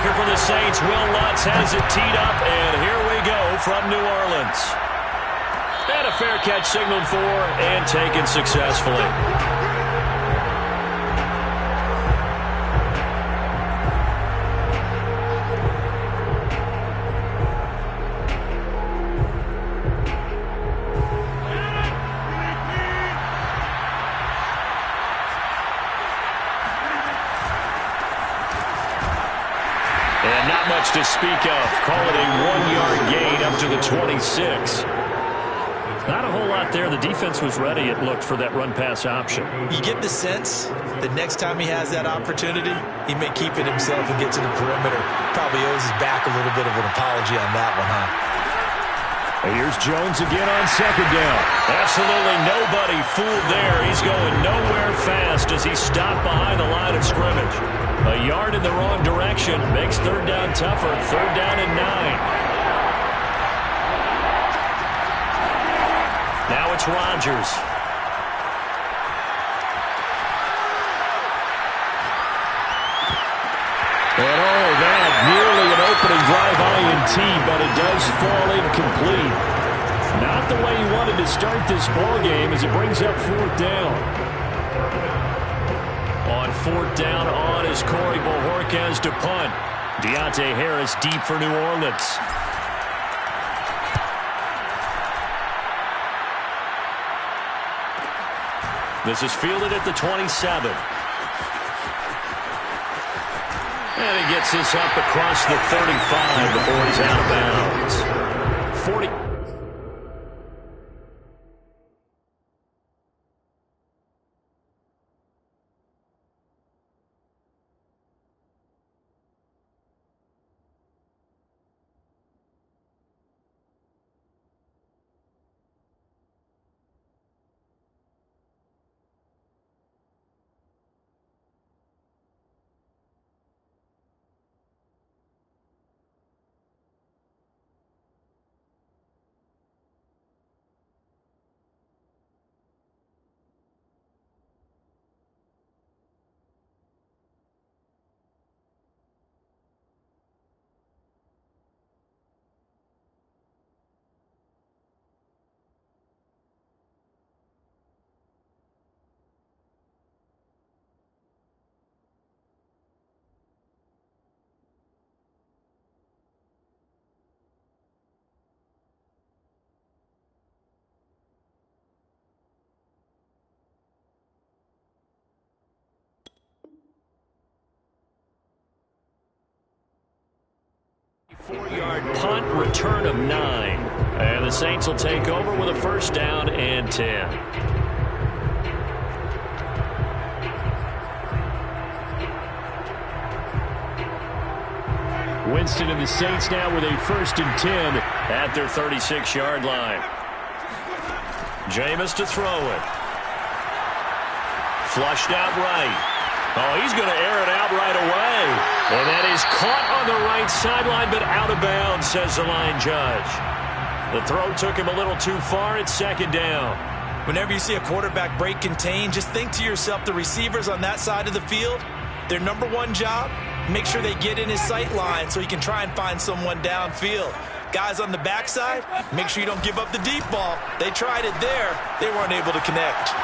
kicker for the Saints, Will Lutz, has it teed up, and here we go from New Orleans. And a fair catch signaled for and taken successfully. And not much to speak of. Call it a 1-yard gain up to the 26. Not a whole lot there. The defense was ready, it looked, for that run-pass option. You get the sense that next time he has that opportunity, he may keep it himself and get to the perimeter. Probably owes his back a little bit of an apology on that one, huh? Here's Jones again on second down. Absolutely nobody fooled there. He's going nowhere fast as he stopped behind the line of scrimmage. A yard in the wrong direction makes third down tougher. Third down and 9. Now it's Rodgers. And that nearly an opening drive INT, but it does fall incomplete. Not the way he wanted to start this ball game as it brings up fourth down. On fourth down on is Corey Bojorquez to punt. Deontay Harris deep for New Orleans. This is fielded at the 27. And he gets this up across the 35 before he's out of bounds. 40. Four-yard punt, return of 9. And the Saints will take over with a first down and 10. Winston and the Saints now with a first and 10 at their 36-yard line. Jameis to throw it. Flushed out right. Oh, he's going to air it out right away. And that is caught on the right sideline, but out of bounds, says the line judge. The throw took him a little too far. It's second down. Whenever you see a quarterback break contain, just think to yourself, the receivers on that side of the field, their number one job, make sure they get in his sight line so he can try and find someone downfield. Guys on the backside, make sure you don't give up the deep ball. They tried it there. They weren't able to connect.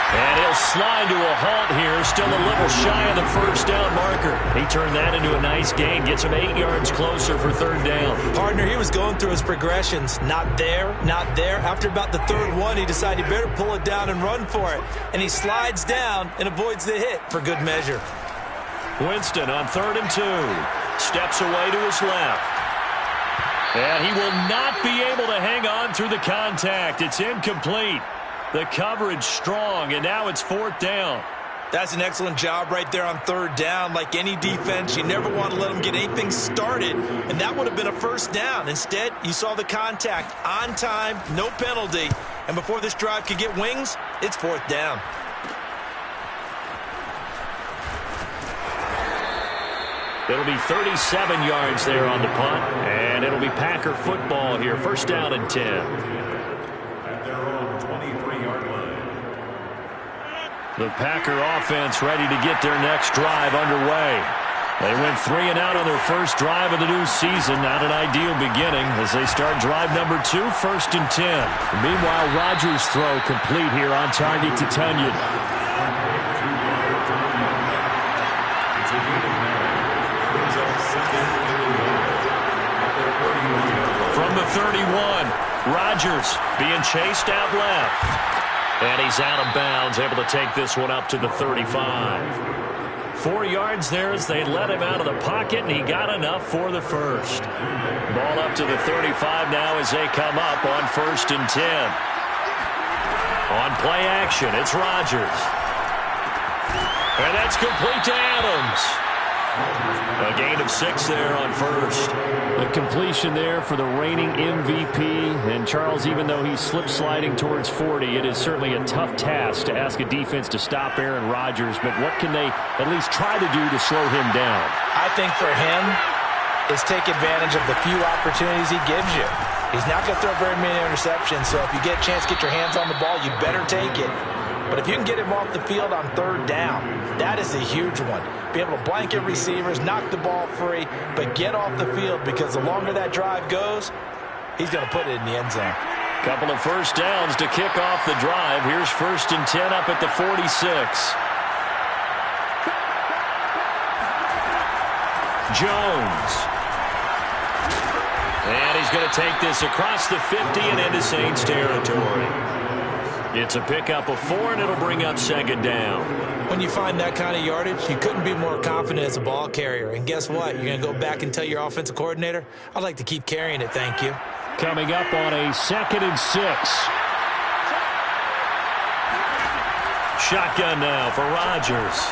And he'll slide to a halt here, still a little shy of the first down marker. He turned that into a nice gain, gets him 8 yards closer for third down. Partner, he was going through his progressions. Not there, not there. After about the third one, he decided he better pull it down and run for it. And he slides down and avoids the hit for good measure. Winston on 3rd and 2. Steps away to his left. And he will not be able to hang on through the contact. It's incomplete. The coverage strong, and now it's fourth down. That's an excellent job right there on third down. Like any defense, you never want to let them get anything started, and that would have been a first down. Instead, you saw the contact on time, no penalty, and before this drive could get wings, it's fourth down. It'll be 37 yards there on the punt, and it'll be Packer football here. First down and 10. The Packer offense ready to get their next drive underway. They went 3 and out on their first drive of the new season. Not an ideal beginning as they start drive number 2, 1st and 10. Meanwhile, Rodgers' throw complete here on target to Tunyon. From the 31, Rodgers being chased out left. And he's out of bounds, able to take this one up to the 35. 4 yards there as they let him out of the pocket, and he got enough for the first. Ball up to the 35 now as they come up on 1st and 10. On play action, it's Rodgers. And that's complete to Adams. A gain of 6 there on first. The completion there for the reigning MVP. And Charles, even though he's slip-sliding towards 40, it is certainly a tough task to ask a defense to stop Aaron Rodgers. But what can they at least try to do to slow him down? I think for him is take advantage of the few opportunities he gives you. He's not going to throw very many interceptions, so if you get a chance to get your hands on the ball, you better take it. But if you can get him off the field on 3rd down, that is a huge one. Be able to blanket receivers, knock the ball free, but get off the field because the longer that drive goes, he's going to put it in the end zone. Couple of first downs to kick off the drive. Here's 1st and 10 up at the 46. Jones. And he's going to take this across the 50 and into Saints territory. It's a pickup of 4, and it'll bring up 2nd down. When you find that kind of yardage, you couldn't be more confident as a ball carrier. And guess what? You're going to go back and tell your offensive coordinator, I'd like to keep carrying it, thank you. Coming up on a 2nd and 6. Shotgun now for Rodgers.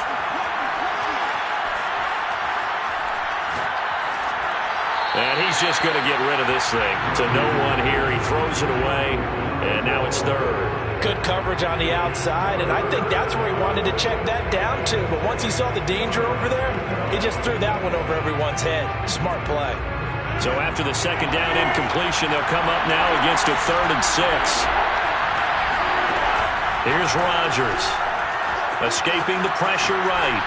And he's just going to get rid of this thing. To no one here. He throws it away, and now it's 3rd. Good coverage on the outside, and I think that's where he wanted to check that down to. But once he saw the danger over there, he just threw that one over everyone's head. Smart play. So after the 2nd down incompletion, they'll come up now against a 3rd and 6. Here's Rodgers. Escaping the pressure right.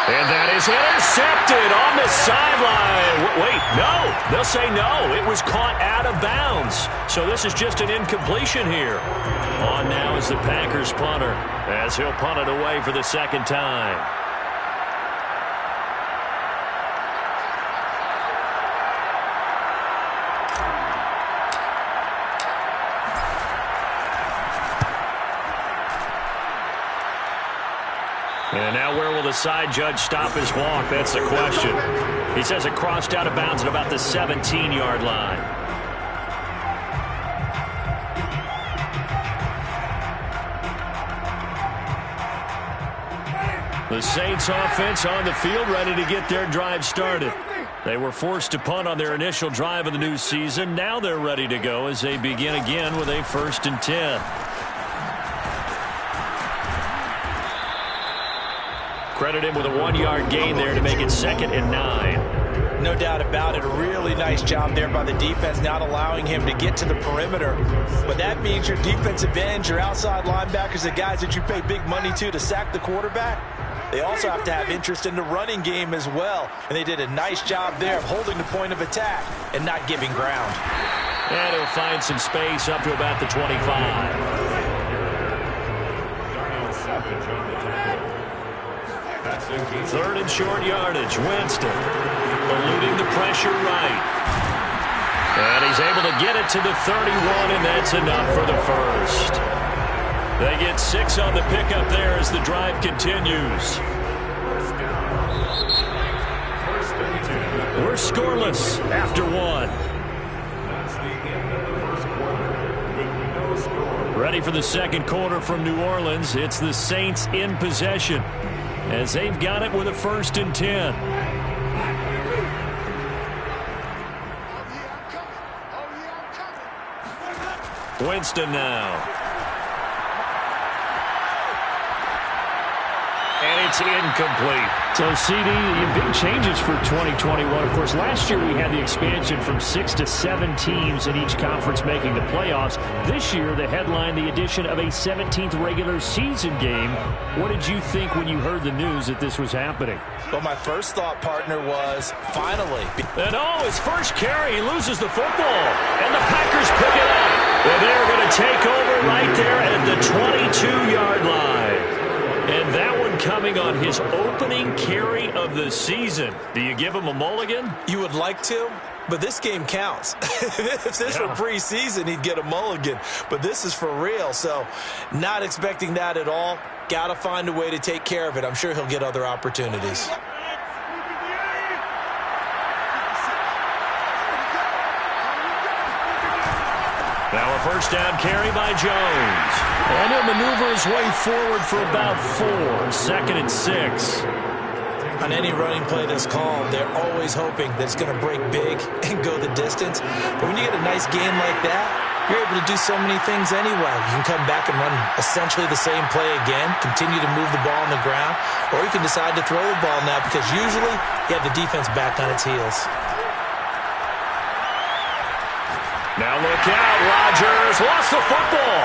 And that is intercepted on the sideline. Wait, no. They'll say no. It was caught out of bounds. So this is just an incompletion here. On now is the Packers punter as he'll punt it away for the 2nd time. And now where will the side judge stop his walk? That's the question. He says it crossed out of bounds at about the 17-yard line. The Saints offense on the field ready to get their drive started. They were forced to punt on their initial drive of the new season. Now they're ready to go as they begin again with a 1st and 10. Credit him with a 1-yard gain there to make it 2nd and 9. No doubt about it. A really nice job there by the defense, not allowing him to get to the perimeter. But that means your defensive ends, your outside linebackers, the guys that you pay big money to sack the quarterback, they also have to have interest in the running game as well. And they did a nice job there of holding the point of attack and not giving ground. And he'll find some space up to about the 25. 3rd and short yardage. Winston eluding the pressure right. And he's able to get it to the 31, and that's enough for the first. They get 6 on the pickup there as the drive continues. We're scoreless after 1. Ready for the 2nd quarter from New Orleans. It's the Saints in possession as they've got it with a 1st and 10. Winston now. And it's incomplete. So, CD, big changes for 2021. Of course, last year we had the expansion from 6 to 7 teams in each conference making the playoffs. This year, the headline, the addition of a 17th regular season game. What did you think when you heard the news that this was happening? Well, my first thought, partner, was finally. And his first carry, he loses the football. And the Packers pick it up. And they're going to take over right there at the 22-yard line. And that one coming on his opening carry of the season. Do you give him a mulligan? You would like to, but this game counts. If this were preseason, he'd get a mulligan. But this is for real, so not expecting that at all. Got to find a way to take care of it. I'm sure he'll get other opportunities. Now a first down carry by Jones. And he'll maneuver his way forward for about 4. 2nd and 6. On any running play that's called, they're always hoping that it's going to break big and go the distance. But when you get a nice game like that, you're able to do so many things anyway. You can come back and run essentially the same play again, continue to move the ball on the ground, or you can decide to throw the ball now because usually you have the defense back on its heels. Now look out, Rodgers lost the football.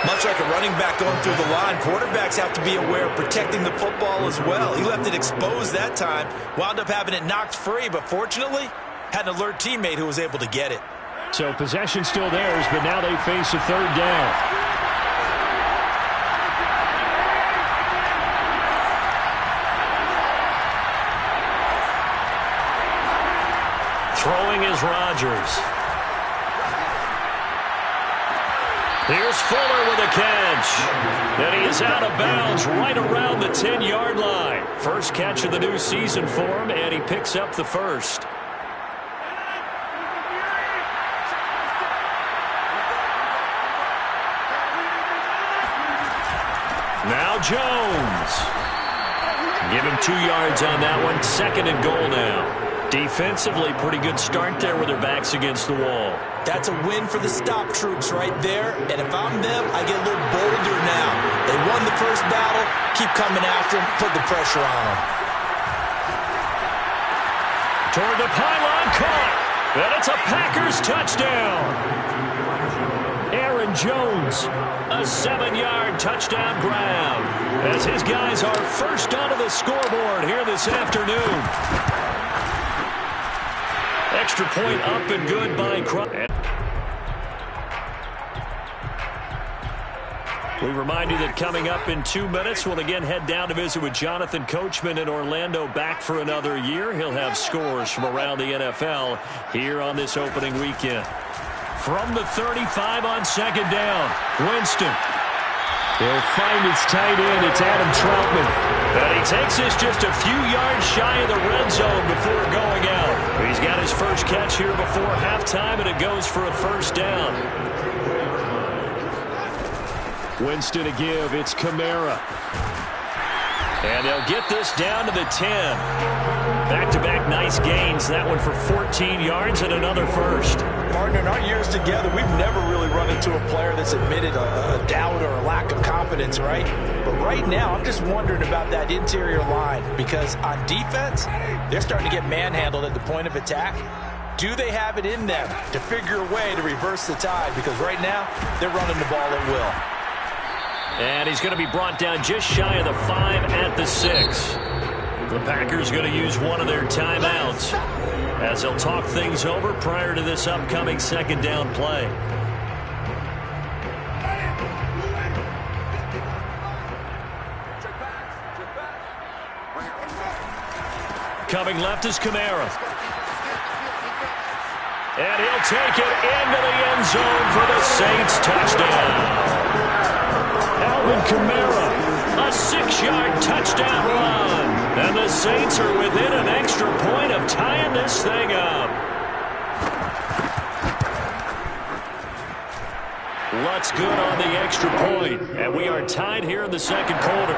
Much like a running back going through the line, quarterbacks have to be aware of protecting the football as well. He left it exposed that time, wound up having it knocked free, but fortunately had an alert teammate who was able to get it. So possession still theirs, but now they face a 3rd down. Throwing is Rodgers. Here's Fuller with a catch. And he is out of bounds right around the 10-yard line. First catch of the new season for him, and he picks up the first. Now Jones. Give him 2 yards on that one. 2nd and goal now. Defensively, pretty good start there with their backs against the wall. That's a win for the stop troops right there. And if I'm them, I get a little bolder now. They won the first battle. Keep coming after them. Put the pressure on them. Toward the pylon, caught. And it's a Packers touchdown. Aaron Jones, a 7-yard touchdown grab. As his guys are first onto the scoreboard here this afternoon. Extra point up and good by Crump. We remind you that coming up in 2 minutes, we'll again head down to visit with Jonathan Coachman in Orlando, back for another year. He'll have scores from around the NFL here on this opening weekend. From the 35 on 2nd down, Winston. He'll find his tight end. It's Adam Troutman. And he takes this just a few yards shy of the red zone before going out. He's got his first catch here before halftime, and it goes for a first down. Winston to give. It's Kamara. And they'll get this down to the 10. Back-to-back nice gains. That one for 14 yards and another first. Partner, in our years together, we've never really run into a player that's admitted a doubt or a lack of confidence, right? But right now, I'm just wondering about that interior line because on defense, they're starting to get manhandled at the point of attack. Do they have it in them to figure a way to reverse the tide? Because right now, they're running the ball at will. And he's going to be brought down just shy of the 5 at the 6. The Packers going to use one of their timeouts as they'll talk things over prior to this upcoming 2nd down play. Coming left is Kamara. And he'll take it into the end zone for the Saints touchdown. Alvin Kamara, a 6-yard touchdown run. And the Saints are within an extra point of tying this thing up. Lutz good on the extra point. And we are tied here in the 2nd quarter.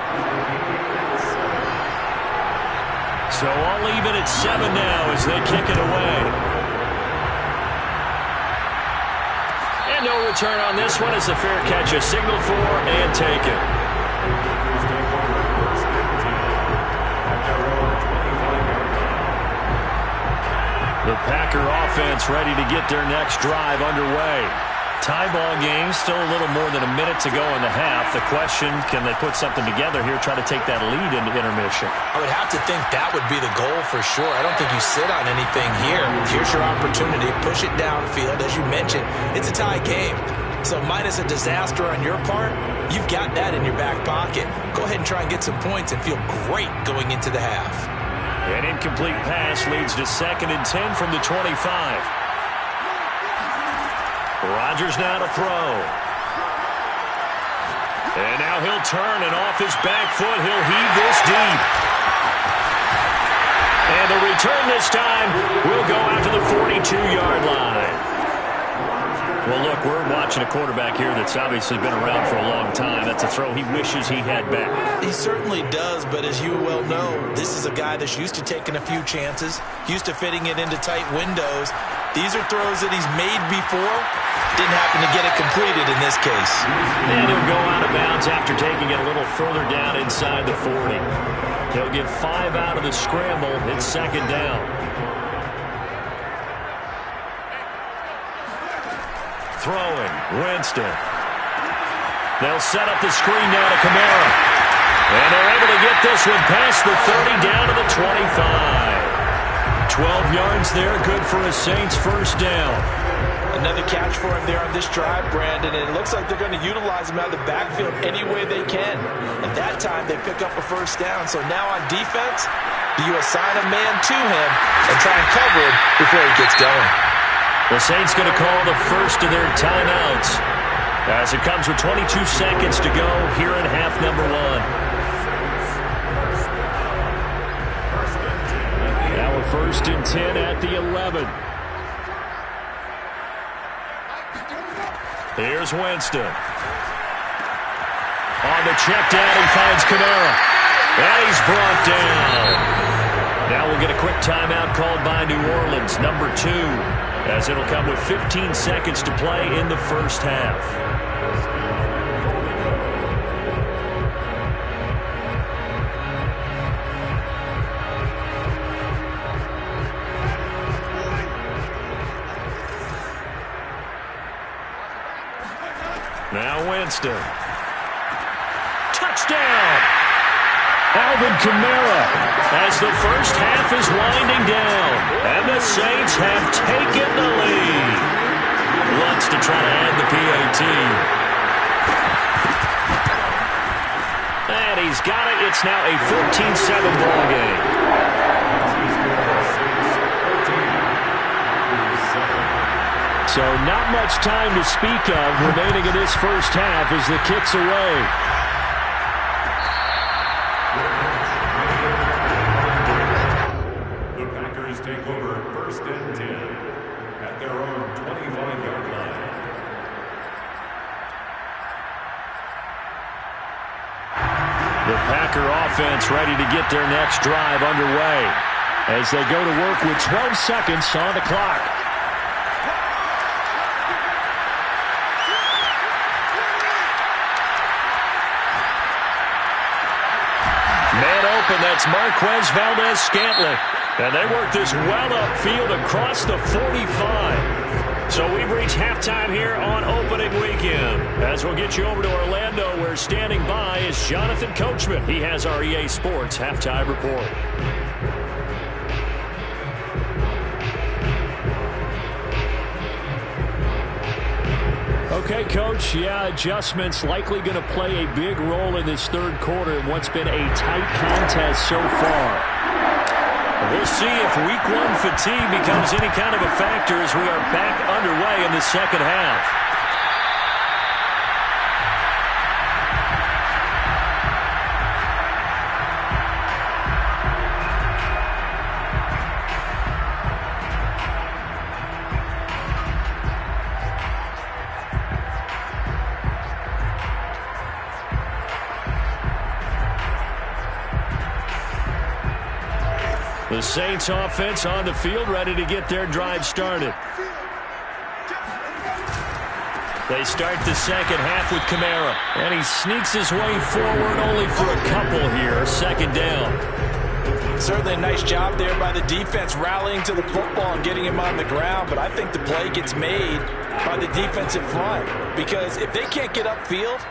So all even at 7 now as they kick it away. And no return on this one as the fair catch, a signal for and take it. The Packer offense ready to get their next drive underway. Tie ball game, still a little more than a minute to go in the half. The question, can they put something together here, try to take that lead into intermission? I would have to think that would be the goal for sure. I don't think you sit on anything here. Here's your opportunity. Push it downfield. As you mentioned, it's a tie game. So minus a disaster on your part, you've got that in your back pocket. Go ahead and try and get some points and feel great going into the half. An incomplete pass leads to 2nd and 10 from the 25. Rodgers now to throw. And now he'll turn, and off his back foot, he'll heave this deep. And the return this time will go out to the 42-yard line. Well, look, we're watching a quarterback here that's obviously been around for a long time. That's a throw he wishes he had back. He certainly does, but as you well know, this is a guy that's used to taking a few chances, used to fitting it into tight windows. These are throws that he's made before. Didn't happen to get it completed in this case. And he'll go out of bounds after taking it a little further down inside the 40. He'll get 5 out of the scramble. It's 2nd down. Throwing, Winston. They'll set up the screen now to Kamara. And they're able to get this one past the 30 down to the 25. 12 yards there, good for a Saints first down. Another catch for him there on this drive, Brandon, and it looks like they're going to utilize him out of the backfield any way they can. At that time, they pick up a first down. So now on defense, you assign a man to him and try and cover him before he gets going. The Saints going to call the first of their timeouts as it comes with 22 seconds to go here in half number 1. Now a 1st and 10 at the 11. Here's Winston. On the check down, he finds Kamara. And he's brought down. Now we'll get a quick timeout called by New Orleans, number 2, as it'll come with 15 seconds to play in the first half. Now Winston. Touchdown! Alvin Kamara as the first half is winding down. And the Saints have taken the lead. Wants to try to add the PAT. And he's got it. It's now a 14-7 ball game. So not much time to speak of remaining in this first half as the kick's away. The Packers take over 1st and 10 at their own 25-yard line. The Packer offense ready to get their next drive underway as they go to work with 12 seconds on the clock. And that's Marquez Valdez-Scantling. And they work this well upfield across the 45. So we've reached halftime here on opening weekend. As we'll get you over to Orlando, where standing by is Jonathan Coachman. He has our EA Sports halftime report. Okay, Coach, adjustments likely going to play a big role in this third quarter in what's been a tight contest so far. We'll see if week 1 fatigue becomes any kind of a factor as we are back underway in the second half. The Saints offense on the field, ready to get their drive started. They start the second half with Kamara, and he sneaks his way forward only for a couple here. 2nd down. Certainly a nice job there by the defense rallying to the football and getting him on the ground, but I think the play gets made by the defensive front because if they can't get upfield,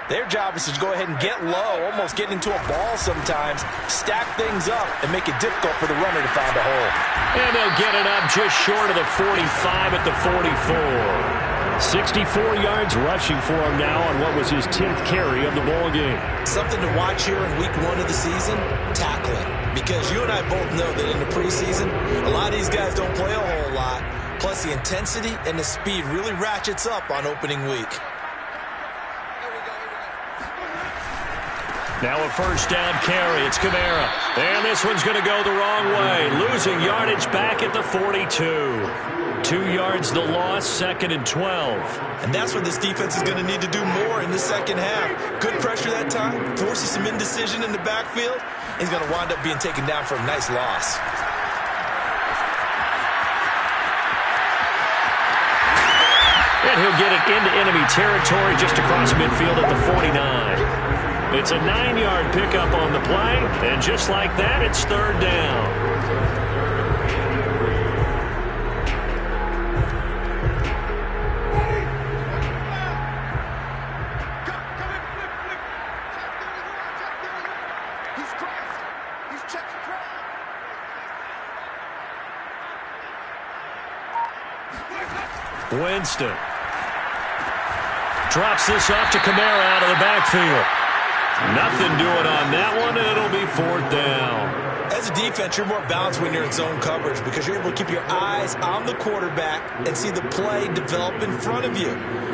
their job is to go ahead and get low, almost get into a ball sometimes, stack things up, and make it difficult for the runner to find a hole. And they'll get it up just short of the 45 at the 44. 64 yards rushing for him now on what was his 10th carry of the ball game. Something to watch here in week 1 of the season, tackling. Because you and I both know that in the preseason, a lot of these guys don't play a whole lot. Plus the intensity and the speed really ratchets up on opening week. Now a first down carry. It's Kamara. And this one's going to go the wrong way. Losing yardage back at the 42. 2 yards the loss, 2nd and 12. And that's what this defense is going to need to do more in the second half. Good pressure that time. Forces some indecision in the backfield. He's going to wind up being taken down for a nice loss. And he'll get it into enemy territory just across midfield at the 49. It's a 9-yard pickup on the play, and just like that, it's 3rd down. Winston drops this off to Kamara out of the backfield. Nothing doing on that one, and it'll be 4th down. As a defense, you're more balanced when you're in zone coverage because you're able to keep your eyes on the quarterback and see the play develop in front of you.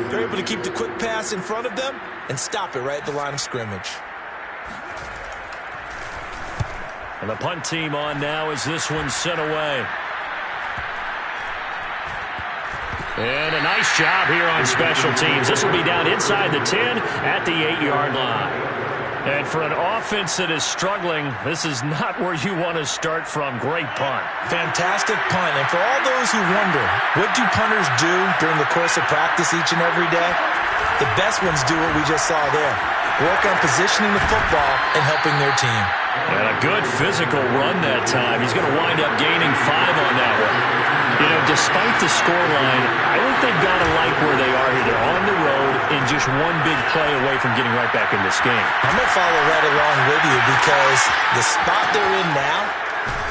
They're able to keep the quick pass in front of them and stop it right at the line of scrimmage. And the punt team on now as this one's sent away. And a nice job here on special teams. This will be down inside the 10 at the 8-yard line. And for an offense that is struggling, this is not where you want to start from. Great punt. Fantastic punt. And for all those who wonder, what do punters do during the course of practice each and every day? The best ones do what we just saw there. Work on positioning the football and helping their team. And a good physical run that time. He's going to wind up gaining 5 on that one. You know, despite the scoreline, I think they've got to like where they are here. They're on the road and just one big play away from getting right back in this game. I'm going to follow right along with you because the spot they're in now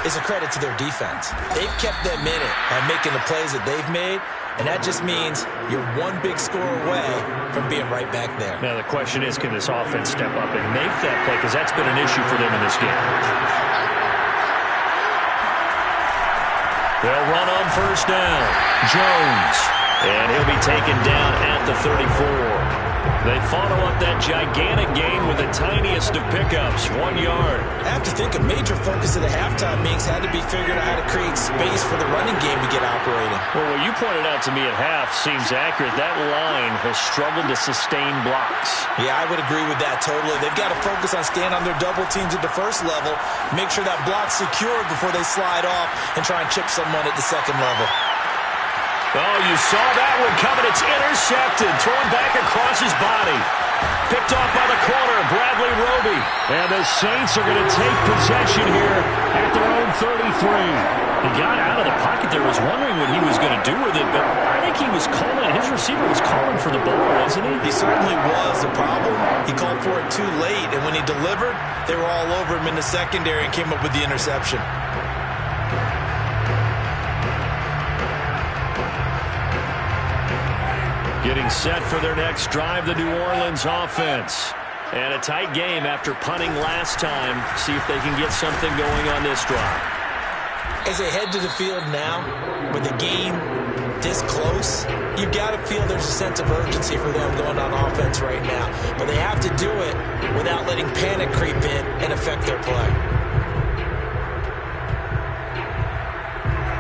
is a credit to their defense. They've kept them in it by making the plays that they've made, and that just means you're one big score away from being right back there. Now the question is, can this offense step up and make that play? Because that's been an issue for them in this game. They'll run on first down. Jones. And he'll be taken down at the 34. They follow up that gigantic gain with the tiniest of pickups, 1 yard. I have to think a major focus of the halftime meetings had to be figuring out how to create space for the running game to get operating. Well, what you pointed out to me at half seems accurate. That line has struggled to sustain blocks. Yeah, I would agree with that totally. They've got to focus on staying on their double teams at the first level, make sure that block's secured before they slide off and try and chip someone at the second level. Oh, you saw that one coming. It's intercepted. Thrown back across his body. Picked off by the corner, Bradley Roby. And the Saints are going to take possession here at their own 33. He got out of the pocket there, was wondering what he was going to do with it, but I think he was calling, his receiver was calling for the ball, wasn't he? He certainly was. The problem, he called for it too late, and when he delivered, they were all over him in the secondary and came up with the interception. Getting set for their next drive, the New Orleans offense. And a tight game after punting last time. See if they can get something going on this drive. As they head to the field now, with the game this close, you've got to feel there's a sense of urgency for them going on offense right now. But they have to do it without letting panic creep in and affect their play.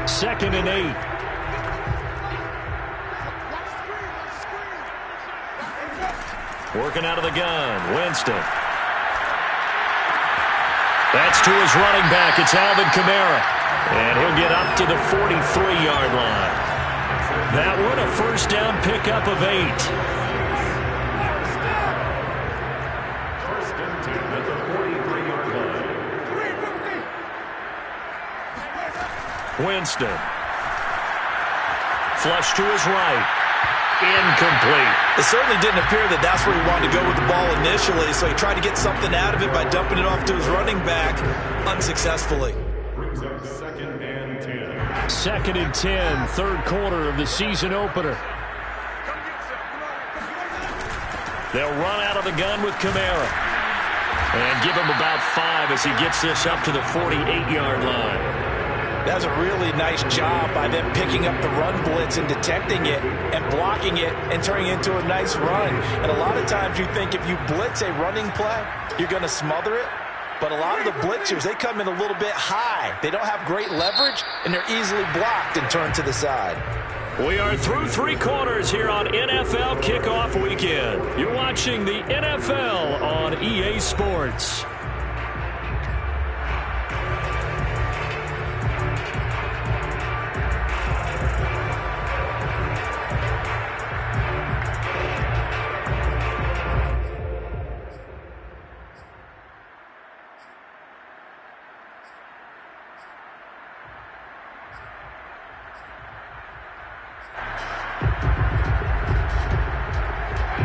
2nd and 8. Working out of the gun, Winston. That's to his running back. It's Alvin Kamara. And he'll get up to the 43-yard line. That one, a first down pickup of 8. First and 10 at the 43-yard line. Winston. Flush to his right. Incomplete. It certainly didn't appear that that's where he wanted to go with the ball initially, so he tried to get something out of it by dumping it off to his running back unsuccessfully. Brings up 2nd and 10. 2nd and 10, third quarter of the season opener. They'll run out of the gun with Kamara. And give him about 5 as he gets this up to the 48-yard line. That's a really nice job by them picking up the run blitz and detecting it and blocking it and turning it into a nice run. And a lot of times you think if you blitz a running play, you're going to smother it. But a lot of the blitzers, they come in a little bit high. They don't have great leverage, and they're easily blocked and turned to the side. We are through 3 quarters here on NFL Kickoff Weekend. You're watching the NFL on EA Sports.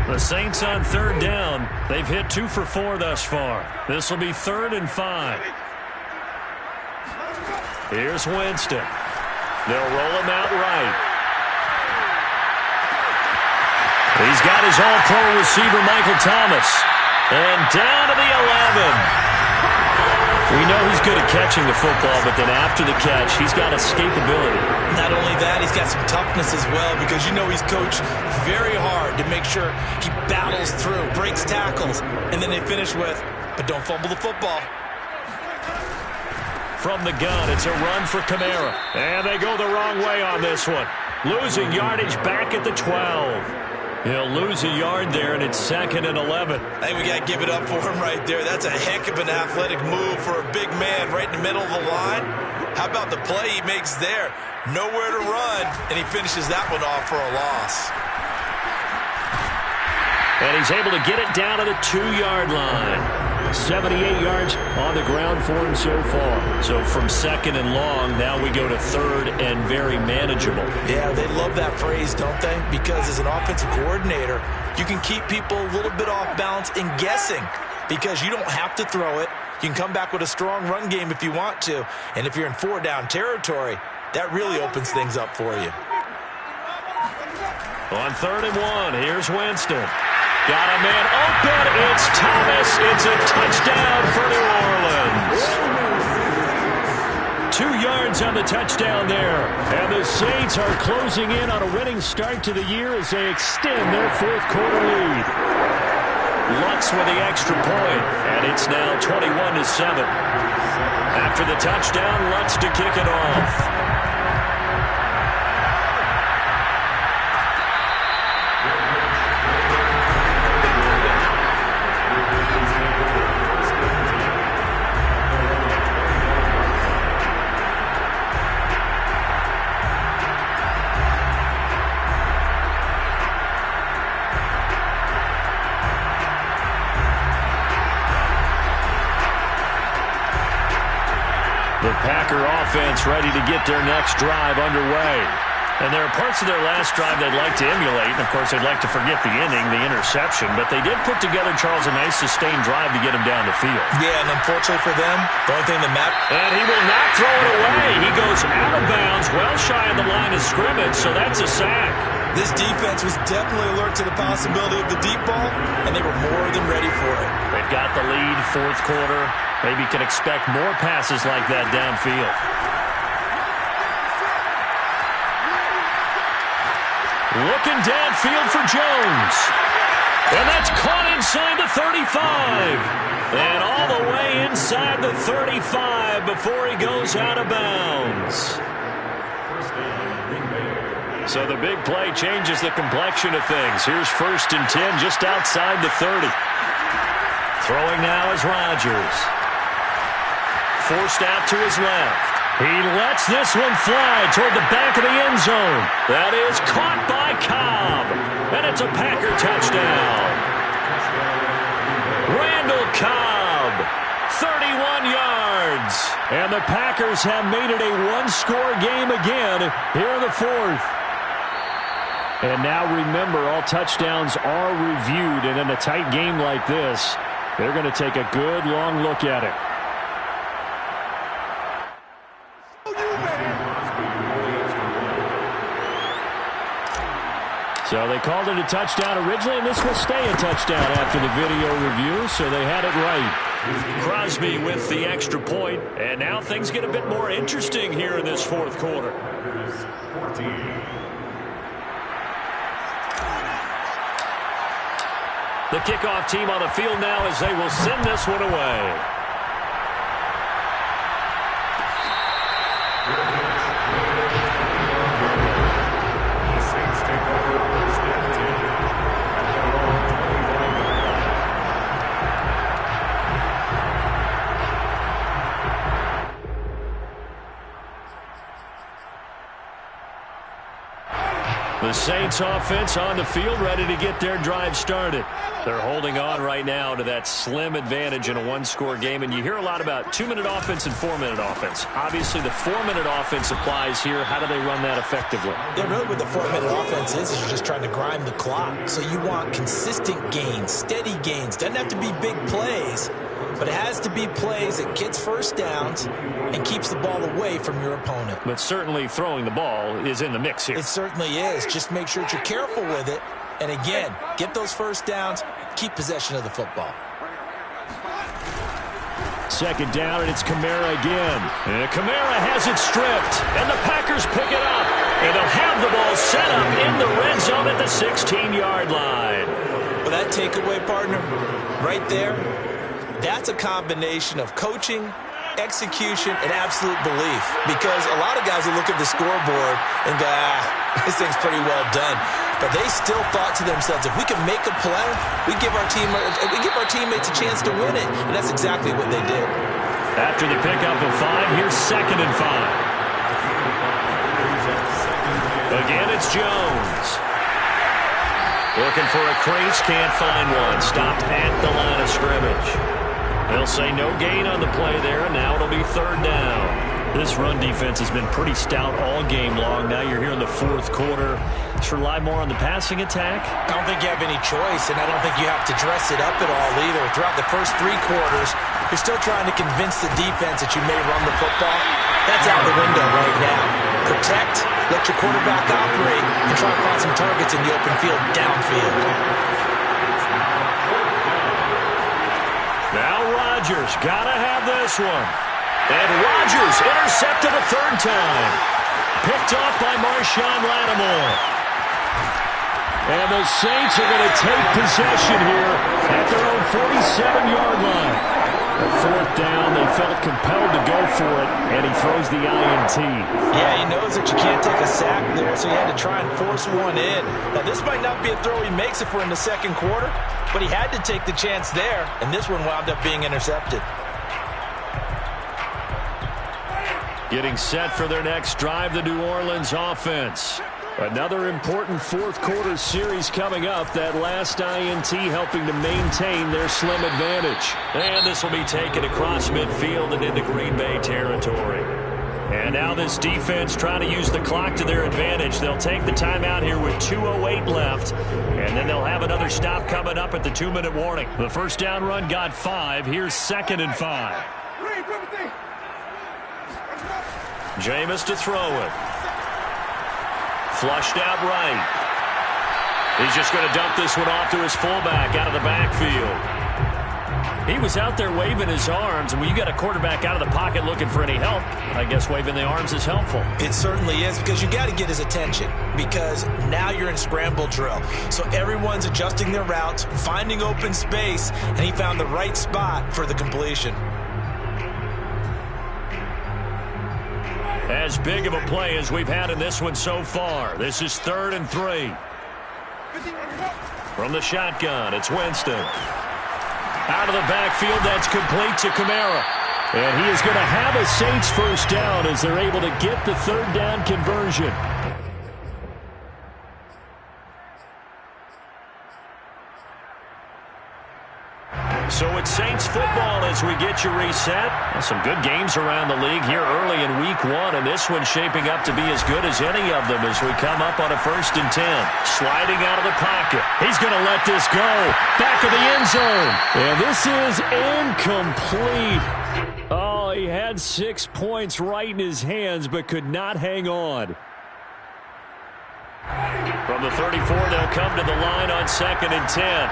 The Saints on 3rd down. They've hit 2 for 4 thus far. This will be 3rd and 5. Here's Winston. They'll roll him out right. He's got his all-pro receiver, Michael Thomas. And down to the 11. We know he's good at catching the football, but then after the catch, he's got escapability. Not only that, he's got some toughness as well, because you know he's coached very hard to make sure he battles through, breaks tackles, and then they finish with, but don't fumble the football. From the gun, it's a run for Kamara. And they go the wrong way on this one. Losing yardage back at the 12. He'll lose a yard there, and it's 2nd and 11. I think we got to give it up for him right there. That's a heck of an athletic move for a big man right in the middle of the line. How about the play he makes there? Nowhere to run, and he finishes that one off for a loss. And he's able to get it down to the 2-yard line. 78 yards on the ground for him so far. So from 2nd and long, now we go to 3rd and very manageable. Yeah, they love that phrase, don't they? Because as an offensive coordinator, you can keep people a little bit off balance and guessing because you don't have to throw it. You can come back with a strong run game if you want to. And if you're in 4-down territory, that really opens things up for you. On 3rd and 1, here's Winston. Got a man open. It's Thomas. It's a touchdown for New Orleans. 2 yards on the touchdown there. And the Saints are closing in on a winning start to the year as they extend their 4th quarter lead. Lutz with the extra point, and it's now 21-7. After the touchdown, Lutz to kick it off. The Packer offense ready to get their next drive underway. And there are parts of their last drive they'd like to emulate. And, of course, they'd like to forget the inning, the interception. But they did put together, Charles, a nice sustained drive to get him down the field. Yeah, and unfortunately for them, the only thing that matters. And he will not throw it away. He goes out of bounds, well shy of the line of scrimmage, so that's a sack. This defense was definitely alert to the possibility of the deep ball, and they were more than ready for it. They've got the lead, 4th quarter. Maybe can expect more passes like that downfield. Looking downfield for Jones. And that's caught inside the 35. And all the way inside the 35 before he goes out of bounds. So the big play changes the complexion of things. Here's 1st and 10 just outside the 30. Throwing now is Rodgers. Forced out to his left. He lets this one fly toward the back of the end zone. That is caught by Cobb. And it's a Packer touchdown. Randall Cobb, 31 yards. And the Packers have made it a one-score game again here in the fourth. And now remember, all touchdowns are reviewed, and in a tight game like this, they're going to take a good long look at it. So they called it a touchdown originally, and this will stay a touchdown after the video review, so they had it right. Crosby with the extra point, and now things get a bit more interesting here in this fourth quarter. The kickoff team on the field now as they will send this one away. The Saints offense on the field, ready to get their drive started. They're holding on right now to that slim advantage in a one-score game, and you hear a lot about 2-minute offense and 4-minute offense. Obviously, the 4-minute offense applies here. How do they run that effectively? Yeah, really what the 4-minute offense is you're just trying to grind the clock. So you want consistent gains, steady gains. Doesn't have to be big plays, but it has to be plays that gets first downs and keeps the ball away from your opponent. But certainly throwing the ball is in the mix here. It certainly is. Just make sure that you're careful with it. And again, get those first downs, keep possession of the football. Second down, and it's Kamara again. And Kamara has it stripped, and the Packers pick it up. And they'll have the ball set up in the red zone at the 16-yard line. Well, that takeaway, partner, right there, that's a combination of coaching, execution, and absolute belief. Because a lot of guys will look at the scoreboard and go, this thing's pretty well done. But they still thought to themselves, if we can make a play, we give our teammates a chance to win it. And that's exactly what they did. After the pickup of 5, here's 2nd and 5. Again, it's Jones. Looking for a crease, can't find one. Stopped at the line of scrimmage. They'll say no gain on the play there, and now it'll be 3rd down. This run defense has been pretty stout all game long. Now you're here in the fourth quarter. Just rely more on the passing attack. I don't think you have any choice, and I don't think you have to dress it up at all either. Throughout the first 3 quarters, you're still trying to convince the defense that you may run the football. That's out the window right now. Protect, let your quarterback operate, and try to find some targets in the open field downfield. Now Rodgers, gotta have this one. And Rodgers intercepted a 3rd time. Picked off by Marshawn Lattimore. And the Saints are going to take possession here at their own 47-yard line. The 4th down, they felt compelled to go for it, and he throws the INT. Yeah, he knows that you can't take a sack there, so he had to try and force one in. Now, this might not be a throw he makes if we're in the second quarter, but he had to take the chance there, and this one wound up being intercepted. Getting set for their next drive, the New Orleans offense. Another important fourth quarter series coming up. That last INT helping to maintain their slim advantage. And this will be taken across midfield and into Green Bay territory. And now this defense trying to use the clock to their advantage. They'll take the timeout here with 2:08 left. And then they'll have another stop coming up at the 2-minute warning. The first down run got 5. Here's 2nd and 5. Jameis to throw it. Flushed out right. He's just going to dump this one off to his fullback out of the backfield. He was out there waving his arms, and when you got a quarterback out of the pocket looking for any help, I guess waving the arms is helpful. It certainly is, because you got to get his attention, because now you're in scramble drill. So everyone's adjusting their routes, finding open space, and he found the right spot for the completion. As big of a play as we've had in this one so far. This is 3rd and 3. From the shotgun, it's Winston. Out of the backfield, that's complete to Kamara. And he is going to have a Saints first down as they're able to get the 3rd down conversion. So it's Saints It's football as we get you reset. Well, some good games around the league here early in week 1, and this one's shaping up to be as good as any of them as we come up on a 1st and 10. Sliding out of the pocket. He's going to let this go. Back of the end zone. And this is incomplete. Oh, he had 6 points right in his hands but could not hang on. From the 34, they'll come to the line on 2nd and 10.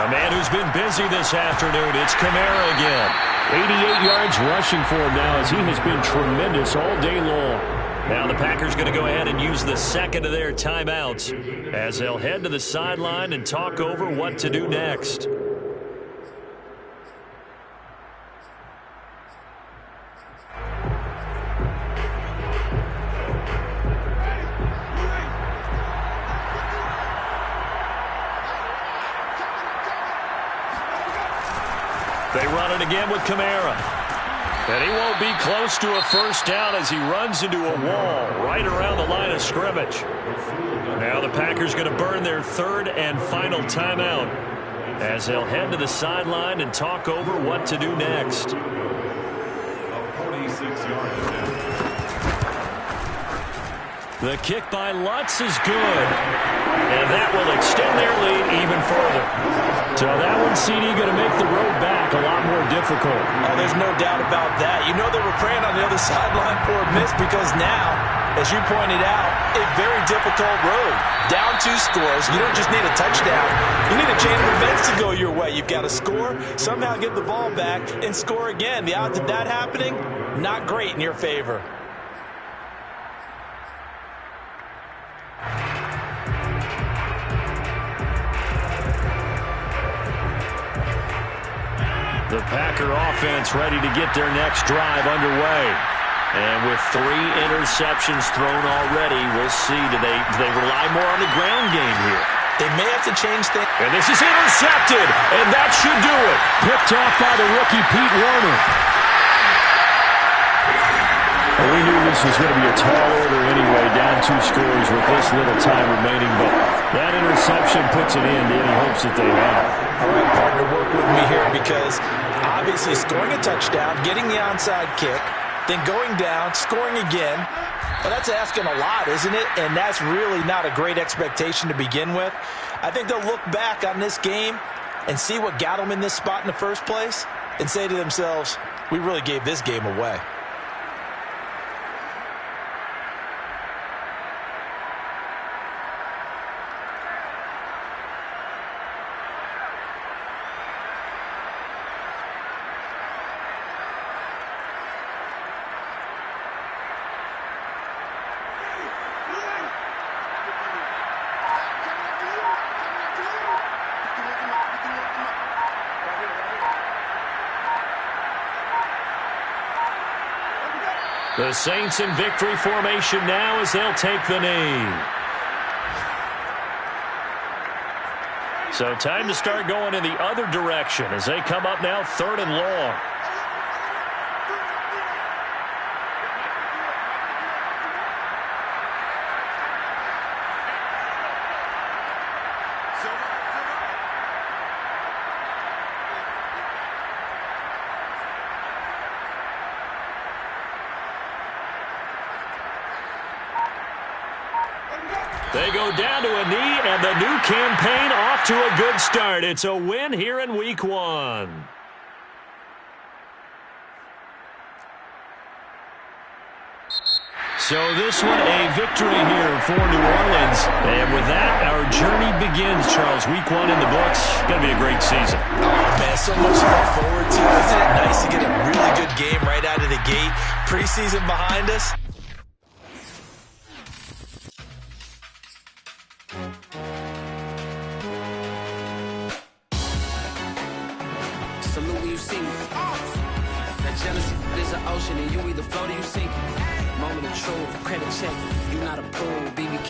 A man who's been busy this afternoon, it's Kamara again. 88 yards rushing for him now as he has been tremendous all day long. Now the Packers going to go ahead and use the second of their timeouts as they'll head to the sideline and talk over what to do next. They run it again with Kamara. And he won't be close to a first down as he runs into a wall right around the line of scrimmage. Now the Packers going to burn their 3rd and final timeout as they'll head to the sideline and talk over what to do next. The kick by Lutz is good. And that will extend their lead even further. So that one, CD, going to make the road back a lot more difficult. Oh, there's no doubt about that. You know they were praying on the other sideline for a miss because now, as you pointed out, a very difficult road. Down 2 scores. You don't just need a touchdown. You need a chain of events to go your way. You've got to score, somehow get the ball back, and score again. The odds of that happening, not great in your favor. The Packer offense ready to get their next drive underway. And with 3 interceptions thrown already, we'll see. Do they rely more on the ground game here? They may have to change things. And this is intercepted, and that should do it. Picked off by the rookie Pete Werner. Well, we knew this was going to be a tall order anyway, down 2 scores with this little time remaining, but that interception puts it in to any hopes that they have. All right, partner, work with me here because obviously scoring a touchdown, getting the onside kick, then going down, scoring again. Well, that's asking a lot, isn't it? And that's really not a great expectation to begin with. I think they'll look back on this game and see what got them in this spot in the first place and say to themselves, we really gave this game away. The Saints in victory formation now as they'll take the knee. So time to start going in the other direction as they come up now 3rd and long. They go down to a knee, and the new campaign off to a good start. It's a win here in week 1. So this one, a victory here for New Orleans. And with that, our journey begins, Charles. Week 1 in the books. Going to be a great season. Oh, man, so much to look forward to. Isn't it nice to get a really good game right out of the gate? Preseason behind us. Salute when you see me. That jealousy is an ocean, and you either float or you sink. Moment of truth, credit check. You not approved, BB